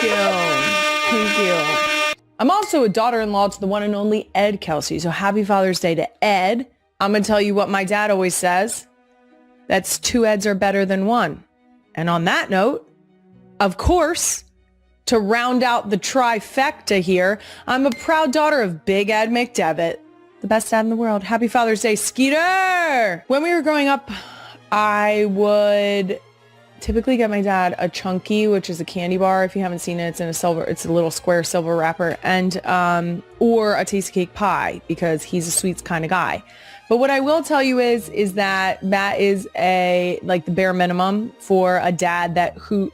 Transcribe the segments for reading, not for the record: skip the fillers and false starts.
Thank you. I'm also a daughter-in-law to the one and only Ed Kelce. So happy Father's Day to Ed. I'm going to tell you what my dad always says. That's 2 Eds are better than 1. And on that note, of course, to round out the trifecta here, I'm a proud daughter of Big Ed McDevitt, the best dad in the world. Happy Father's Day, Skeeter! When we were growing up, I would typically get my dad a Chunky, which is a candy bar. If you haven't seen it, it's a little square silver wrapper, and or a Tasty Cake pie because he's a sweets kind of guy. But what I will tell you is that is the bare minimum for a dad who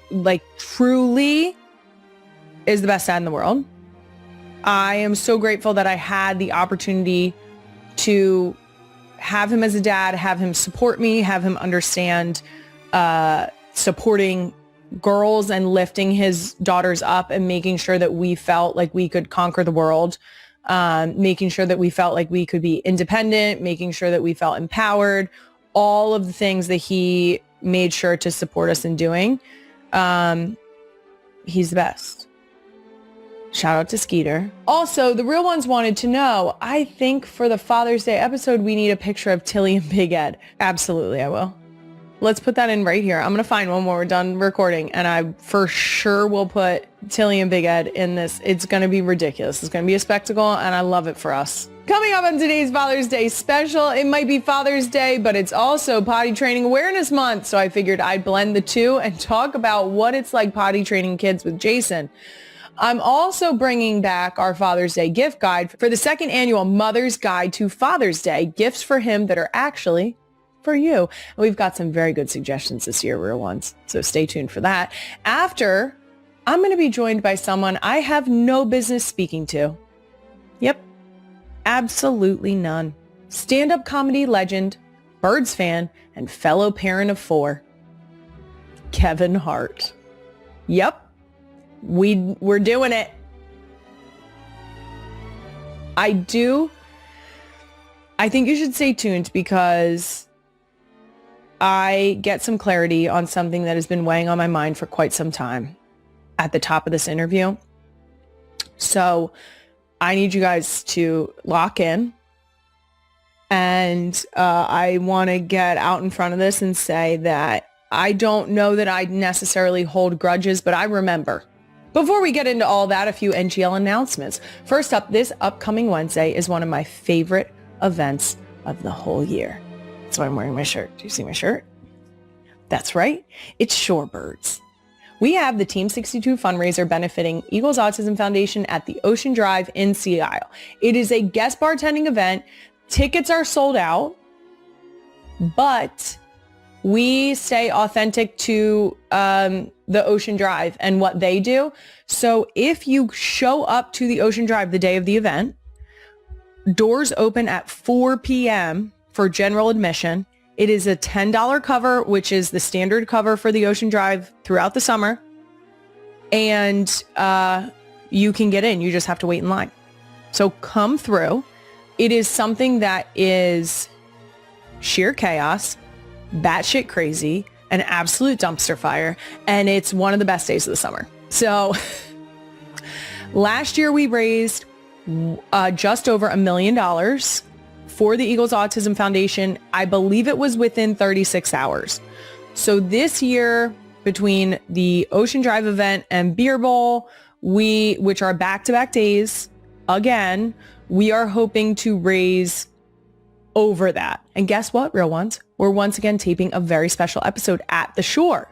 truly is the best dad in the world. I am so grateful that I had the opportunity to have him as a dad, have him support me, have him understand supporting girls and lifting his daughters up and making sure that we felt like we could conquer the world, making sure that we felt like we could be independent, making sure that we felt empowered, all of the things that he made sure to support us in doing. He's the best. Shout out to Skeeter. Also, the real ones wanted to know, I think for the Father's Day episode, we need a picture of Tilly and Big Ed. Absolutely, I will. Let's put that in right here. I'm going to find one when we're done recording, and I for sure will put Tilly and Big Ed in this. It's going to be ridiculous. It's going to be a spectacle, and I love it for us. Coming up on today's Father's Day special, it might be Father's Day, but it's also Potty Training Awareness Month, so I figured I'd blend the two and talk about what it's like potty training kids with Jason. I'm also bringing back our Father's Day gift guide for the 2nd annual Mother's Guide to Father's Day, gifts for him that are actually for you. And we've got some very good suggestions this year, real ones. So stay tuned for that. After, I'm going to be joined by someone I have no business speaking to. Yep. Absolutely none. Stand-up comedy legend, Birds fan, and fellow parent of 4, Kevin Hart. Yep. We're doing it. I think you should stay tuned because I get some clarity on something that has been weighing on my mind for quite some time at the top of this interview. So I need you guys to lock in. And I want to get out in front of this and say that I don't know that I necessarily hold grudges, but I remember. Before we get into all that, a few NGL announcements. First up, this upcoming Wednesday is one of my favorite events of the whole year. That's why I'm wearing my shirt. Do you see my shirt? That's right. It's Shorebirds. We have the Team 62 fundraiser benefiting Eagles Autism Foundation at the Ocean Drive in Sea Isle. It is a guest bartending event. Tickets are sold out, but we stay authentic to the Ocean Drive and what they do. So if you show up to the Ocean Drive the day of the event, doors open at 4 p.m. for general admission. It is a $10 cover, which is the standard cover for the Ocean Drive throughout the summer. And you can get in. You just have to wait in line. So come through. It is something that is sheer chaos, batshit crazy, an absolute dumpster fire, and it's one of the best days of the summer. So last year we raised just over $1 million for the Eagles Autism Foundation. I believe it was within 36 hours. So this year, between the Ocean Drive event and Beer Bowl, which are back-to-back days, again, we are hoping to raise over that. And guess what, real ones? We're once again taping a very special episode at the shore.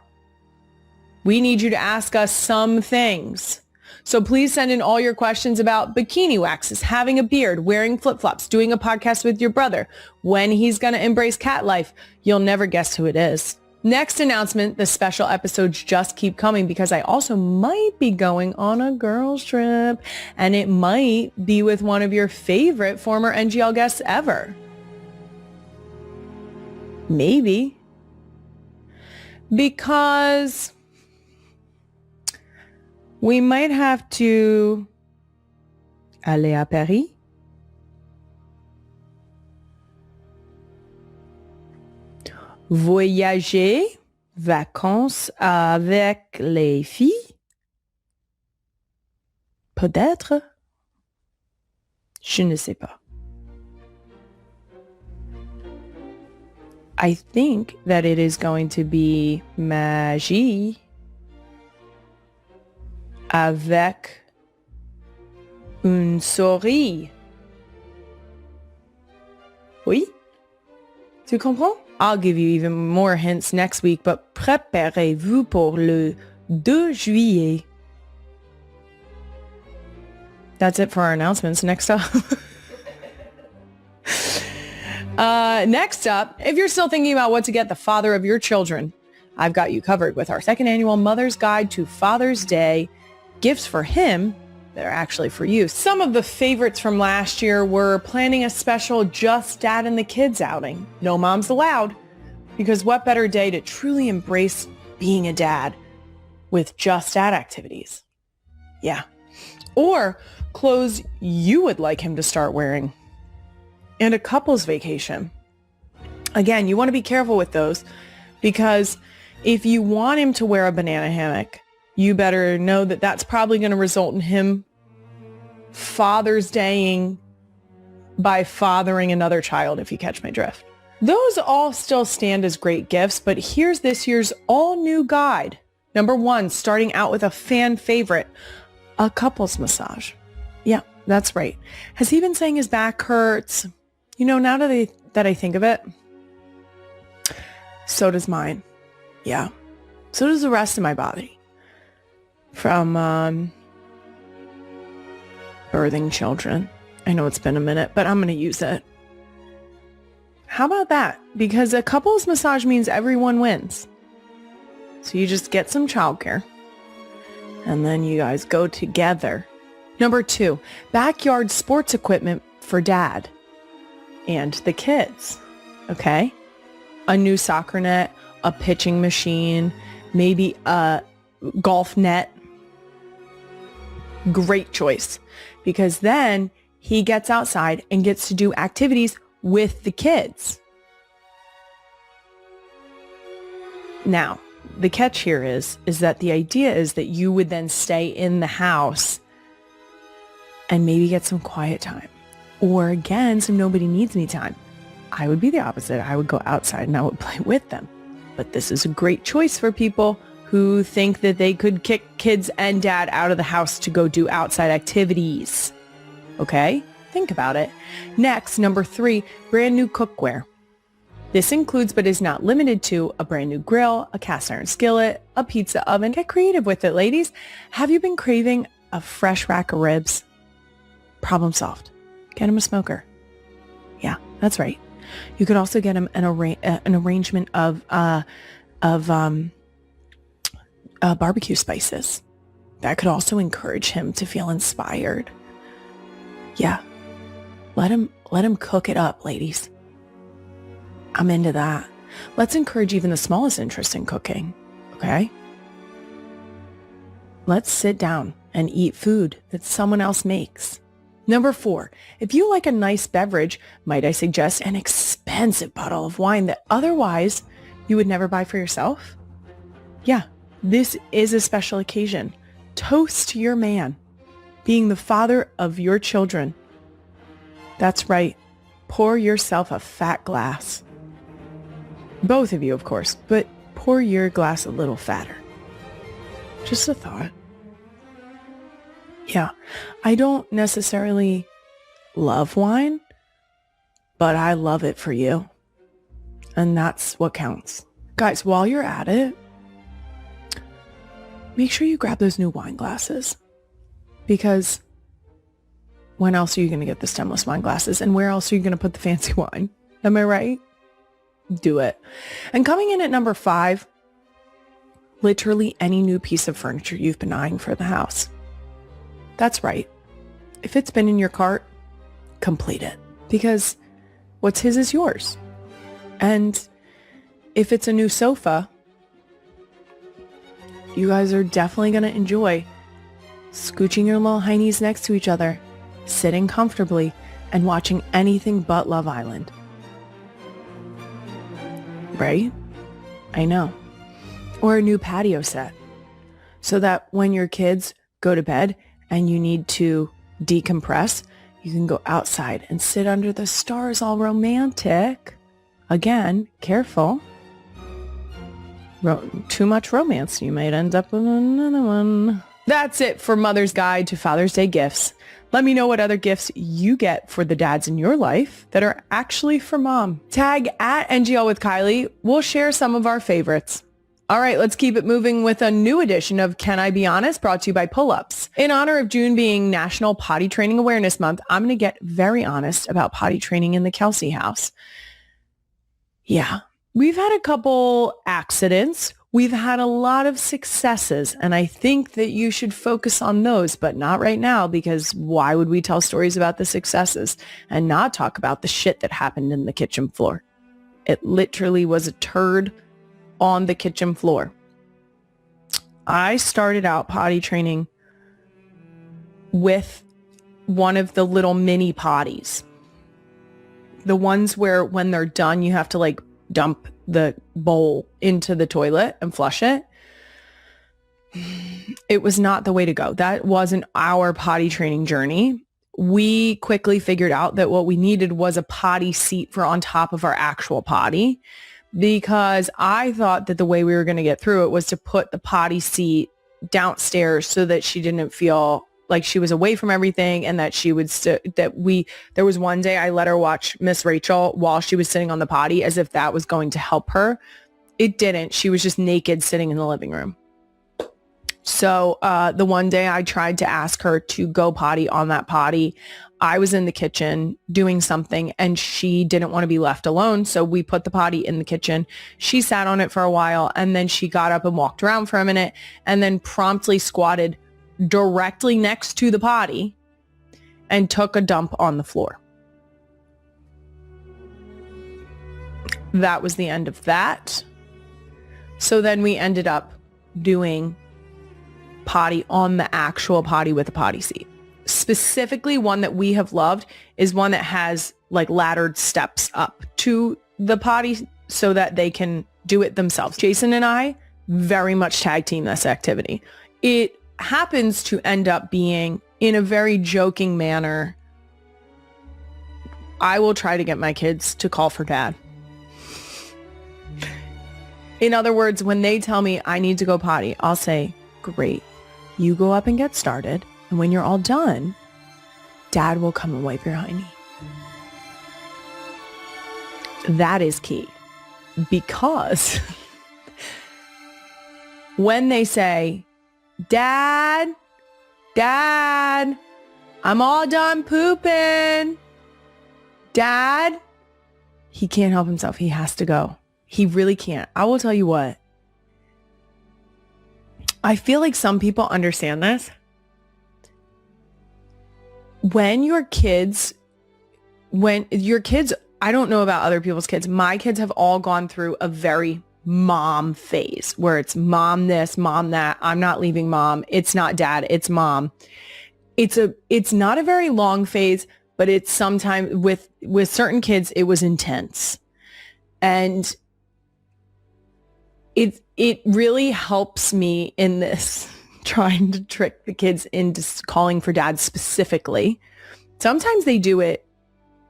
We need you to ask us some things. So please send in all your questions about bikini waxes, having a beard, wearing flip-flops, doing a podcast with your brother, when he's going to embrace cat life. You'll never guess who it is. Next announcement, the special episodes just keep coming because I also might be going on a girls trip, and it might be with one of your favorite former NGL guests ever. Maybe. Because we might have to aller à Paris. Voyager, vacances avec les filles. Peut-être. Je ne sais pas. I think that it is going to be magie avec une souris. Oui? Tu comprends? I'll give you even more hints next week, but préparez-vous pour le 2 juillet. That's it for our announcements. Next up. Next up, if you're still thinking about what to get the father of your children, I've got you covered with our second annual Mother's Guide to Father's Day. Gifts for him that are actually for you. Some of the favorites from last year were planning a special Just Dad and the Kids outing. No moms allowed, because what better day to truly embrace being a dad with Just Dad activities? Yeah. Or clothes you would like him to start wearing. And a couple's vacation. Again, you want to be careful with those, because if you want him to wear a banana hammock, you better know that that's probably going to result in him Father's Daying by fathering another child, if you catch my drift. Those all still stand as great gifts, but here's this year's all-new guide. Number 1, starting out with a fan favorite, a couple's massage. Yeah, that's right. Has he been saying his back hurts? You know, now that I think of it, so does mine. Yeah. So does the rest of my body. From birthing children. I know it's been a minute, but I'm going to use it. How about that? Because a couple's massage means everyone wins. So you just get some childcare, and then you guys go together. Number 2, backyard sports equipment for dad and the kids. Okay? A new soccer net, a pitching machine, maybe a golf net. Great choice, because then he gets outside and gets to do activities with the kids. Now, the catch here is that the idea is that you would then stay in the house and maybe get some quiet time, or again, some nobody needs me time. I would be the opposite. I would go outside and I would play with them. But this is a great choice for people who think that they could kick kids and dad out of the house to go do outside activities. Okay? Think about it. Next, number 3, brand new cookware. This includes, but is not limited to, a brand new grill, a cast iron skillet, a pizza oven. Get creative with it, ladies. Have you been craving a fresh rack of ribs? Problem solved. Get him a smoker. Yeah, that's right. You could also get him an arrangement of barbecue spices. That could also encourage him to feel inspired. Yeah. Let him cook it up, ladies. I'm into that. Let's encourage even the smallest interest in cooking. Okay? Let's sit down and eat food that someone else makes. Number 4, if you like a nice beverage, might I suggest an expensive bottle of wine that otherwise you would never buy for yourself? Yeah, this is a special occasion. Toast to your man, being the father of your children. That's right. Pour yourself a fat glass. Both of you, of course, but pour your glass a little fatter. Just a thought. Yeah, I don't necessarily love wine, but I love it for you. And that's what counts. Guys, while you're at it, make sure you grab those new wine glasses, because when else are you going to get the stemless wine glasses, and where else are you going to put the fancy wine? Am I right? Do it. And coming in at number 5, literally any new piece of furniture you've been eyeing for the house. That's right. If it's been in your cart, complete it, because what's his is yours. And if it's a new sofa, you guys are definitely going to enjoy scooching your little heinies next to each other, sitting comfortably, and watching anything but Love Island. Right? I know. Or a new patio set, so that when your kids go to bed and you need to decompress, you can go outside and sit under the stars all romantic. Again, careful. Too much romance, you might end up with another one. That's it for Mother's Guide to Father's Day gifts. Let me know what other gifts you get for the dads in your life that are actually for mom. Tag at NGL with Kylie. We'll share some of our favorites. All right, let's keep it moving with a new edition of Can I Be Honest, brought to you by Pull-Ups. In honor of June being National Potty Training Awareness Month, I'm going to get very honest about potty training in the Kelce house. Yeah, we've had a couple accidents. We've had a lot of successes, and I think that you should focus on those, but not right now, because why would we tell stories about the successes and not talk about the shit that happened in the kitchen floor? It literally was a turd on the kitchen floor. I started out potty training with one of the little mini potties. The ones where when they're done, you have to like dump the bowl into the toilet and flush it. It was not the way to go. That wasn't our potty training journey. We quickly figured out that what we needed was a potty seat for on top of our actual potty, because I thought that the way we were going to get through it was to put the potty seat downstairs so that she didn't feel like she was away from everything, and that she would there was one day I let her watch Miss Rachel while she was sitting on the potty, as if that was going to help her. It didn't. She was just naked sitting in the living room. So the one day I tried to ask her to go potty on that potty, I was in the kitchen doing something and she didn't want to be left alone. So we put the potty in the kitchen. She sat on it for a while, and then she got up and walked around for a minute, and then promptly squatted directly next to the potty and took a dump on the floor. That was the end of that. So then we ended up doing potty on the actual potty with a potty seat. Specifically, one that we have loved is one that has like laddered steps up to the potty so that they can do it themselves. Jason and I very much tag team this activity. It happens to end up being, in a very joking manner, I will try to get my kids to call for dad. In other words, when they tell me I need to go potty, I'll say, great, you go up and get started, and when you're all done, dad will come and wipe your hiney. That is key, because when they say, Dad, I'm all done pooping. Dad, he can't help himself. He has to go. He really can't. I will tell you what. I feel like some people understand this. When your kids, I don't know about other people's kids. My kids have all gone through a very mom phase where it's mom this, mom that. I'm not leaving mom. It's not dad. It's mom. It's not a very long phase, but it's sometimes with certain kids, it was intense. And it really helps me in this trying to trick the kids into calling for dad specifically. Sometimes they do it,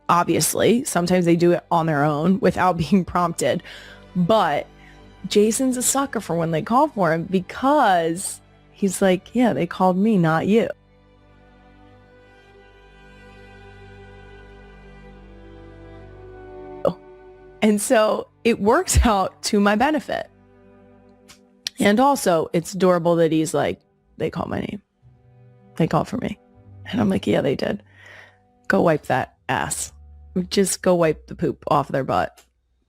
obviously. Sometimes they do it on their own without being prompted. But Jason's a sucker for when they call for him, because he's like, yeah, they called me, not you. And so it works out to my benefit. And also, it's adorable that he's like, they call my name. They call for me. And I'm like, yeah, they did. Go wipe that ass. Just go wipe the poop off their butt.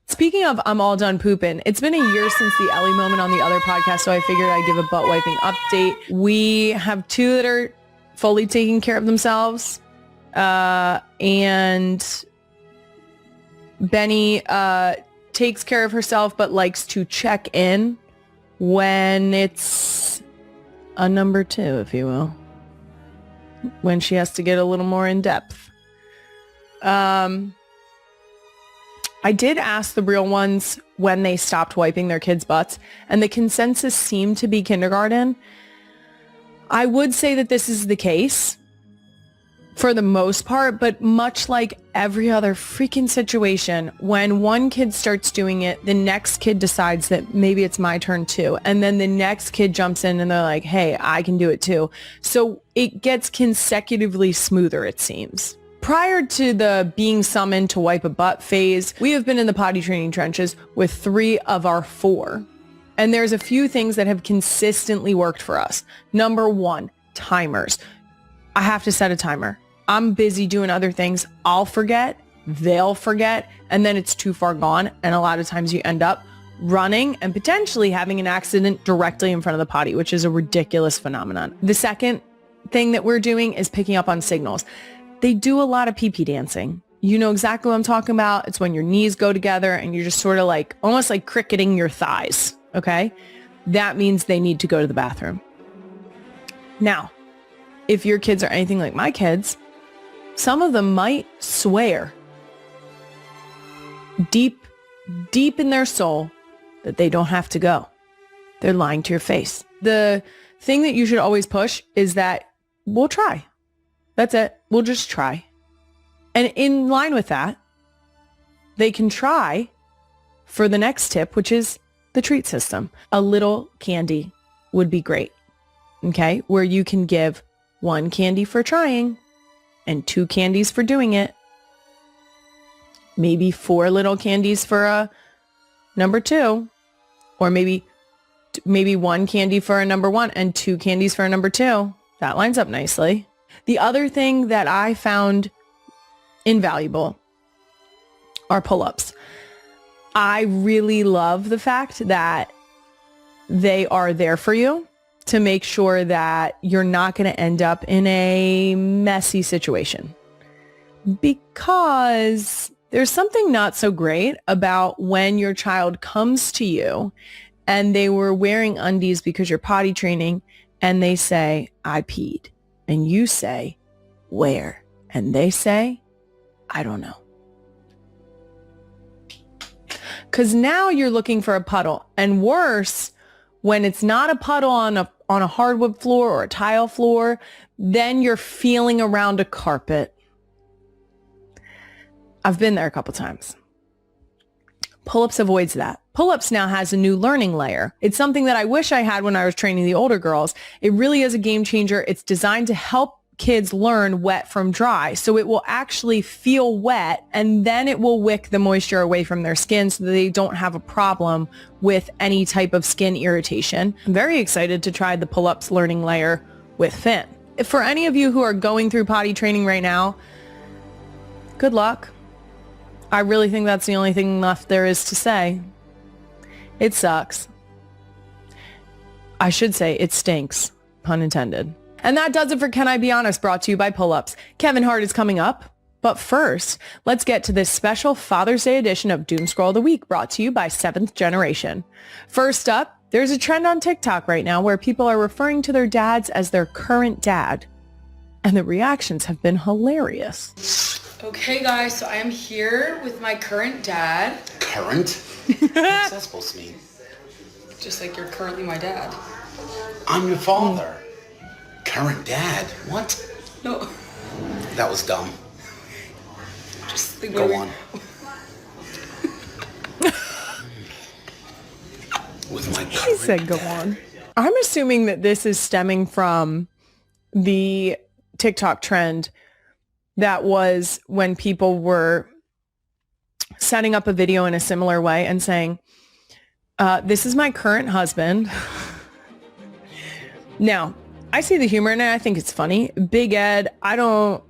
Speaking of I'm all done pooping, it's been a year since the Ellie moment on the other podcast, so I figured I'd give a butt wiping update. We have two that are fully taking care of themselves. And Benny takes care of herself, but likes to check in when it's a number two, if you will. When she has to get a little more in depth. I did ask the real ones when they stopped wiping their kids' butts, and the consensus seemed to be kindergarten. I would say that this is the case for the most part, but much like every other freaking situation, when one kid starts doing it, the next kid decides that maybe it's my turn too. And then the next kid jumps in and they're like, hey, I can do it too. So it gets consecutively smoother, it seems. Prior to the being summoned to wipe a butt phase, we have been in the potty training trenches with 3 of our 4. And there's a few things that have consistently worked for us. Number 1, timers. I have to set a timer. I'm busy doing other things. I'll forget, they'll forget, and then it's too far gone. And a lot of times you end up running and potentially having an accident directly in front of the potty, which is a ridiculous phenomenon. The second thing that we're doing is picking up on signals. They do a lot of pee-pee dancing. You know exactly what I'm talking about. It's when your knees go together and you're just sort of like, almost like cricketing your thighs, okay? That means they need to go to the bathroom. Now, if your kids are anything like my kids, some of them might swear deep in their soul that they don't have to go. They're lying to your face. The thing that you should always push is that we'll try. That's it. We'll just try. And in line with that, they can try for the next tip, which is the treat system. A little candy would be great. Okay? Where you can give 1 candy for trying and 2 candies for doing it. Maybe 4 little candies for a number 2, or maybe 1 candy for a number 1 and 2 candies for a number 2. That lines up nicely. The other thing that I found invaluable are pull-ups. I really love the fact that they are there for you to make sure that you're not going to end up in a messy situation. Because there's something not so great about when your child comes to you and they were wearing undies because you're potty training and they say, I peed. And you say, where? And they say, I don't know. Because now you're looking for a puddle. And worse, when it's not a puddle on a hardwood floor or a tile floor, then you're feeling around a carpet. I've been there a couple times. Pull-ups avoids that. Pull-ups now has a new learning layer. It's something that I wish I had when I was training the older girls. It really is a game changer. It's designed to help kids learn wet from dry. So it will actually feel wet and then it will wick the moisture away from their skin so that they don't have a problem with any type of skin irritation. I'm very excited to try the pull-ups learning layer with Finn. If for any of you who are going through potty training right now, good luck. I really think that's the only thing left there is to say. It sucks. I should say it stinks, pun intended. And that does it for Can I Be Honest, brought to you by Pull-Ups. Kevin Hart is coming up. But first, let's get to this special Father's Day edition of Doom Scroll of the Week, brought to you by 7th Generation. First up, there's a trend on TikTok right now where people are referring to their dads as their current dad. And the reactions have been hilarious. Okay, guys, so I am here with my current dad. Current? What's that supposed to mean? Just like you're currently my dad. I'm your father. Current dad? What? No. That was dumb. Just think Go on. With my current He said go dad. on. I'm assuming that this is stemming from the TikTok trend that was when people were setting up a video in a similar way and saying, this is my current husband. Now, I see the humor in it. I think it's funny. Big Ed, I don't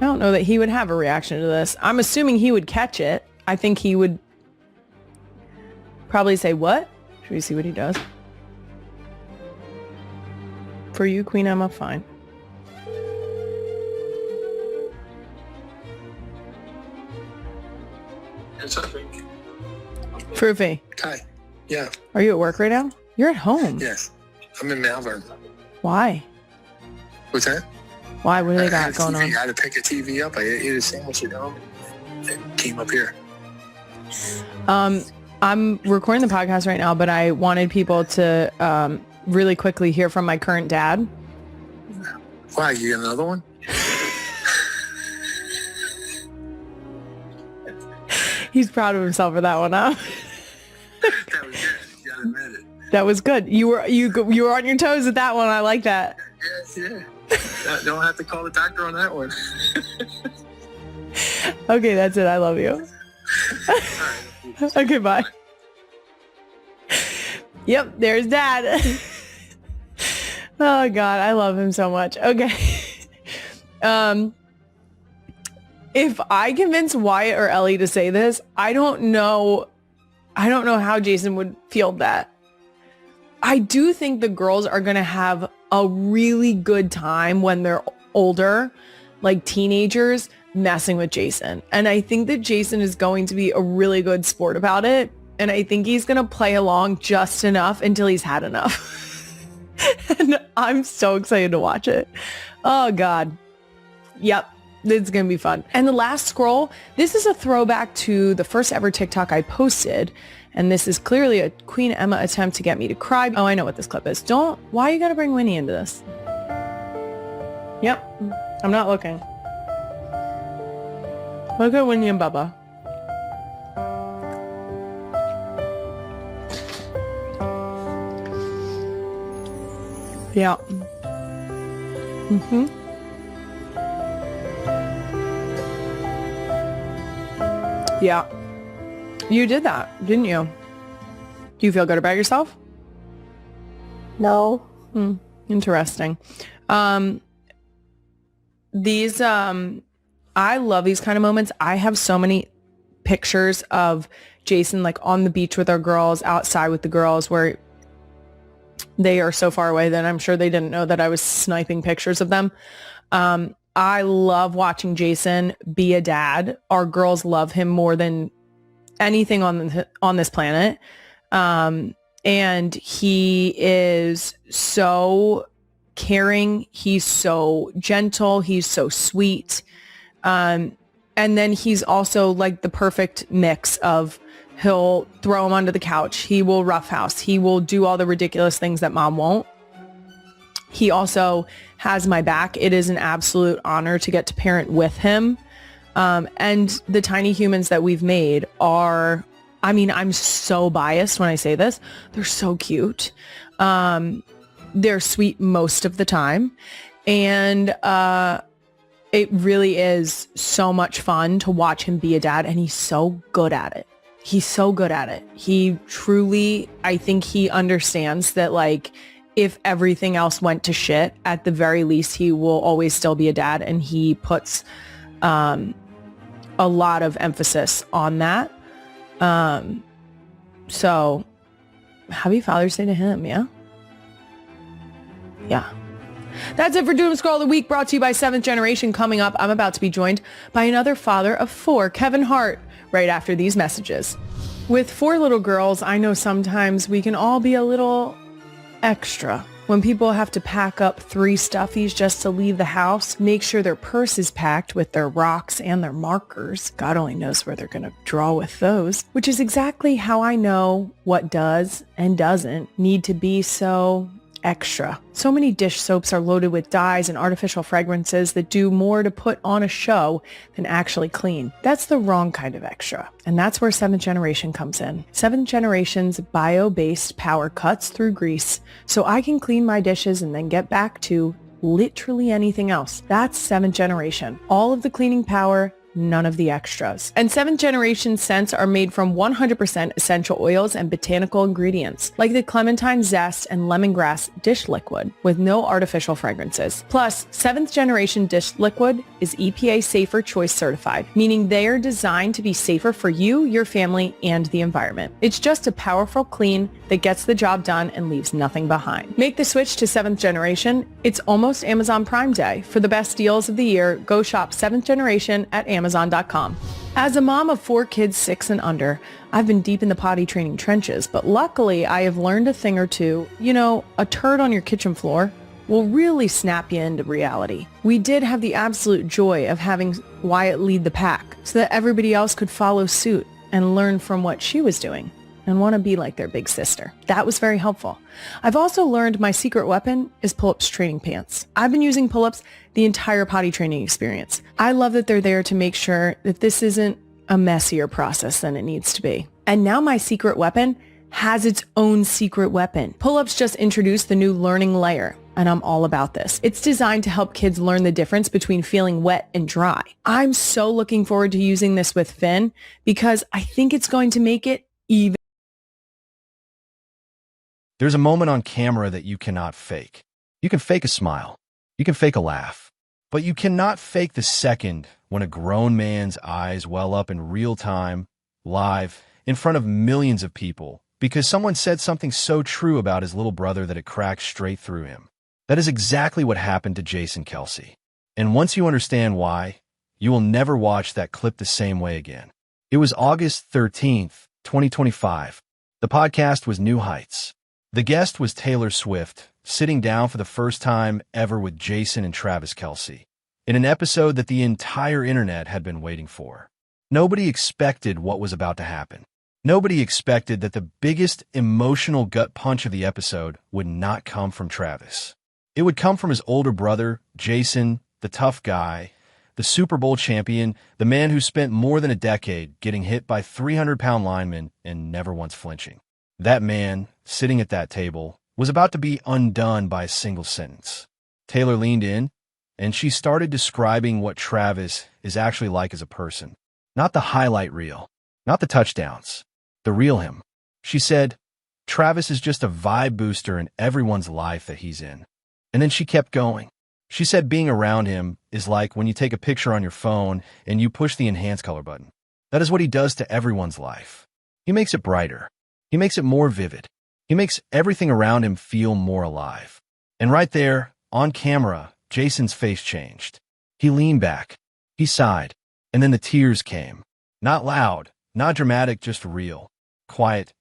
know that he would have a reaction to this. I'm assuming he would catch it. I think he would probably say, what? Should we see what he does? For you, Queen Emma, fine. It's something. Proofy, Hi. Yeah. are you at work right now? You're at home. Yes. I'm in Malvern. Why? What's that? Why? What do they I had got a going TV. on? I had to pick a TV up. I ate a sandwich at home and came up here. I'm recording the podcast right now, but I wanted people to really quickly hear from my current dad. Why, you get another one? He's proud of himself for that one, huh? That was good. You gotta admit it. That was good. You were on your toes with that one. I like that. Yes, yeah. Don't have to call the doctor on that one. Okay, that's it. I love you. Okay, bye. Yep, there's Dad. Oh God, I love him so much. Okay. If I convince Wyatt or Ellie to say this, I don't know how Jason would feel that. I do think the girls are going to have a really good time when they're older, like teenagers, messing with Jason. And I think that Jason is going to be a really good sport about it. And I think he's going to play along just enough until he's had enough. And I'm so excited to watch it. Oh God. Yep. It's going to be fun. And the last scroll, this is a throwback to the first ever TikTok I posted. And this is clearly a Queen Emma attempt to get me to cry. Oh, I know what this clip is. Why you got to bring Winnie into this? Yep. I'm not looking. Look at Winnie and Bubba. Yeah. Mm-hmm. Yeah. You did that, didn't you? Do you feel good about yourself? No. Interesting. I love these kind of moments. I have so many pictures of Jason like on the beach with our girls, outside with the girls, where they are so far away that I'm sure they didn't know that I was sniping pictures of them. I love watching Jason be a dad. Our girls love him more than anything on this planet. And he is so caring. He's so gentle. He's so sweet. And then he's also like the perfect mix of he'll throw him under the couch. He will roughhouse. He will do all the ridiculous things that mom won't. He also has my back. It is an absolute honor to get to parent with him. And the tiny humans that we've made are, I mean, I'm so biased when I say this. They're so cute. They're sweet most of the time. And it really is so much fun to watch him be a dad. And he's so good at it. He's so good at it. He truly, I think he understands that like, if everything else went to shit, at the very least, he will always still be a dad. And he puts a lot of emphasis on that. So happy Father's Day to him. Yeah. Yeah. That's it for Doom Scroll of the Week, brought to you by 7th Generation. Coming up, I'm about to be joined by another father of 4, Kevin Hart, right after these messages. With 4 little girls, I know sometimes we can all be a little extra. When people have to pack up 3 stuffies just to leave the house, make sure their purse is packed with their rocks and their markers. God only knows where they're going to draw with those, which is exactly how I know what does and doesn't need to be so extra. So many dish soaps are loaded with dyes and artificial fragrances that do more to put on a show than actually clean. That's the wrong kind of extra. And that's where 7th Generation comes in. 7th Generation's bio-based power cuts through grease so I can clean my dishes and then get back to literally anything else. That's 7th Generation. All of the cleaning power, none of the extras. And 7th Generation scents are made from 100% essential oils and botanical ingredients, like the clementine zest and lemongrass dish liquid, with no artificial fragrances. Plus, 7th Generation dish liquid is EPA Safer Choice certified, meaning they are designed to be safer for you, your family, and the environment. It's just a powerful clean that gets the job done and leaves nothing behind. Make the switch to 7th Generation. It's almost Amazon Prime Day. For the best deals of the year, go shop 7th Generation at Amazon.com. As a mom of 4 kids 6 and under, I've been deep in the potty training trenches, but luckily I have learned a thing or two. You know, a turd on your kitchen floor will really snap you into reality. We did have the absolute joy of having Wyatt lead the pack so that everybody else could follow suit and learn from what she was doing. and want to be like their big sister. That was very helpful. I've also learned my secret weapon is pull-ups training pants. I've been using pull-ups the entire potty training experience. I love that they're there to make sure that this isn't a messier process than it needs to be. And now my secret weapon has its own secret weapon. Pull-ups just introduced the new learning layer, and I'm all about this. It's designed to help kids learn the difference between feeling wet and dry. I'm so looking forward to using this with Finn because I think it's going to make it even. There's a moment on camera that you cannot fake. You can fake a smile. You can fake a laugh. But you cannot fake the second when a grown man's eyes well up in real time, live, in front of millions of people, because someone said something so true about his little brother that it cracked straight through him. That is exactly what happened to Jason Kelce. And once you understand why, you will never watch that clip the same way again. It was August 13th, 2025. The podcast was New Heights. The guest was Taylor Swift, sitting down for the first time ever with Jason and Travis Kelce, in an episode that the entire internet had been waiting for. Nobody expected what was about to happen. Nobody expected that the biggest emotional gut punch of the episode would not come from Travis. It would come from his older brother, Jason, the tough guy, the Super Bowl champion, the man who spent more than a decade getting hit by 300-pound linemen and never once flinching. That man, sitting at that table, was about to be undone by a single sentence. Taylor leaned in, and she started describing what Travis is actually like as a person. Not the highlight reel, not the touchdowns, the real him. She said, Travis is just a vibe booster in everyone's life that he's in. And then she kept going. She said being around him is like when you take a picture on your phone and you push the enhance color button. That is what he does to everyone's life. He makes it brighter. He makes it more vivid. He makes everything around him feel more alive. And right there, on camera, Jason's face changed. He leaned back. He sighed. And then the tears came. Not loud, not dramatic, just real. Quiet,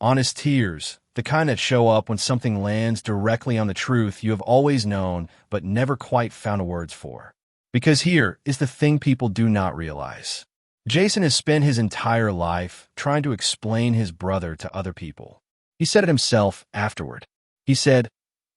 honest tears, the kind that show up when something lands directly on the truth you have always known but never quite found words for. Because here is the thing people do not realize. Jason has spent his entire life trying to explain his brother to other people. He said it himself afterward. He said,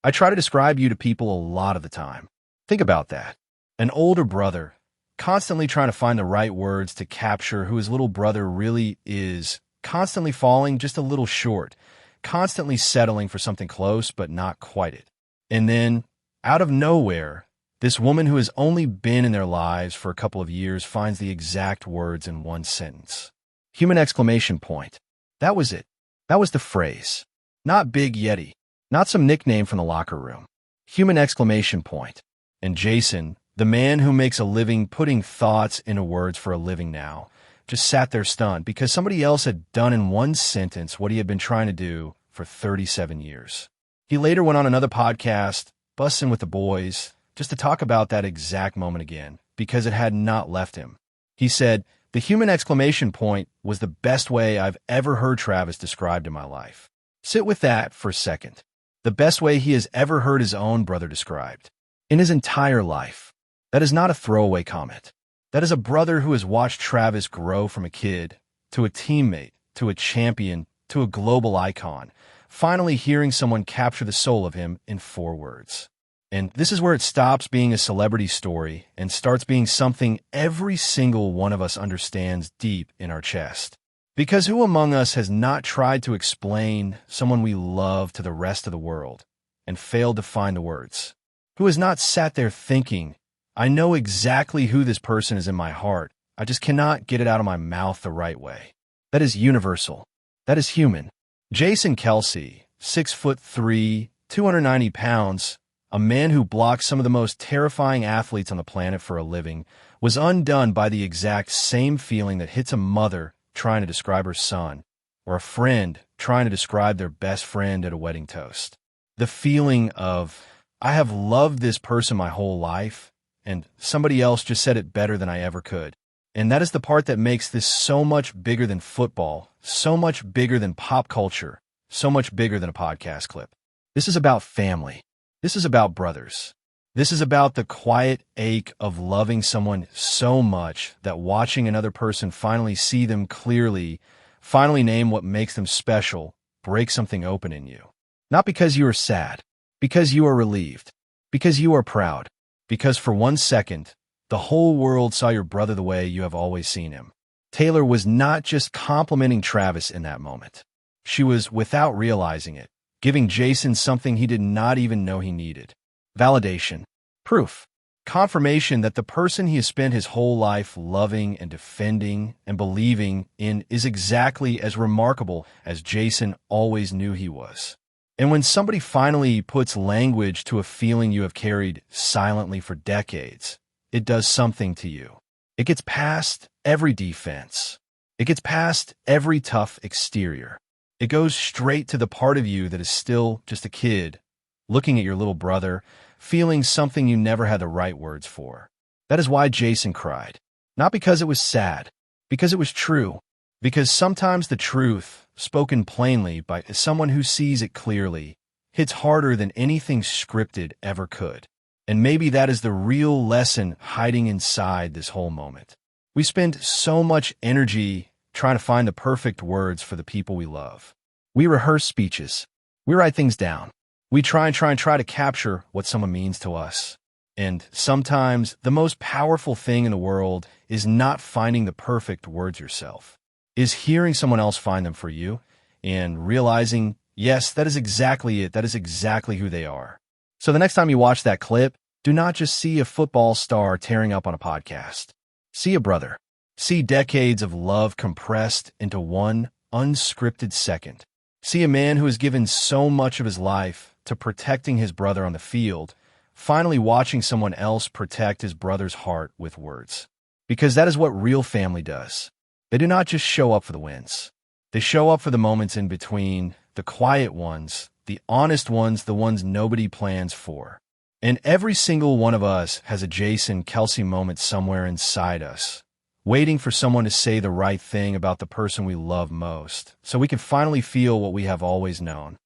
I try to describe you to people a lot of the time. Think about that. An older brother, constantly trying to find the right words to capture who his little brother really is, constantly falling just a little short, constantly settling for something close but not quite it. And then, out of nowhere, this woman who has only been in their lives for a couple of years finds the exact words in one sentence. Human exclamation point. That was it. That was the phrase. Not Big Yeti. Not some nickname from the locker room. Human exclamation point. And Jason, the man who makes a living putting thoughts into words for a living now, just sat there stunned because somebody else had done in one sentence what he had been trying to do for 37 years. He later went on another podcast, busting with the boys, just to talk about that exact moment again, because it had not left him. He said, the human exclamation point was the best way I've ever heard Travis described in my life. Sit with that for a second. The best way he has ever heard his own brother described. In his entire life. That is not a throwaway comment. That is a brother who has watched Travis grow from a kid to a teammate, to a champion, to a global icon, finally hearing someone capture the soul of him in 4 words. And this is where it stops being a celebrity story and starts being something every single one of us understands deep in our chest. Because who among us has not tried to explain someone we love to the rest of the world and failed to find the words? Who has not sat there thinking, I know exactly who this person is in my heart. I just cannot get it out of my mouth the right way. That is universal. That is human. Jason Kelce, 6'3", 290 pounds, a man who blocks some of the most terrifying athletes on the planet for a living, was undone by the exact same feeling that hits a mother trying to describe her son, or a friend trying to describe their best friend at a wedding toast. The feeling of, I have loved this person my whole life, and somebody else just said it better than I ever could. And that is the part that makes this so much bigger than football, so much bigger than pop culture, so much bigger than a podcast clip. This is about family. This is about brothers. This is about the quiet ache of loving someone so much that watching another person finally see them clearly Finally name what makes them special, break something open in you. Not because you are sad, because you are relieved, because you are proud, because for 1 second, the whole world saw your brother the way you have always seen him. Taylo was not just complimenting Travis in that moment. She was, without realizing it, giving Jason something he did not even know he needed. Validation. Proof. Confirmation that the person he has spent his whole life loving and defending and believing in is exactly as remarkable as Jason always knew he was. And when somebody finally puts language to a feeling you have carried silently for decades, it does something to you. It gets past every defense. It gets past every tough exterior. It goes straight to the part of you that is still just a kid, looking at your little brother, feeling something you never had the right words for. That is why Jason cried. Not because it was sad, because it was true. Because sometimes the truth, spoken plainly by someone who sees it clearly, hits harder than anything scripted ever could. And maybe that is the real lesson hiding inside this whole moment. We spend so much energy trying to find the perfect words for the people we love. We rehearse speeches. We write things down. We try to capture what someone means to us. And sometimes the most powerful thing in the world is not finding the perfect words yourself, is hearing someone else find them for you and realizing, yes, that is exactly it. That is exactly who they are. So the next time you watch that clip, do not just see a football star tearing up on a podcast. See a brother. See decades of love compressed into one unscripted second. See a man who has given so much of his life to protecting his brother on the field, finally watching someone else protect his brother's heart with words. Because that is what real family does. They do not just show up for the wins. They show up for the moments in between, the quiet ones, the honest ones, the ones nobody plans for. And every single one of us has a Jason Kelce moment somewhere inside us, waiting for someone to say the right thing about the person we love most, so we can finally feel what we have always known.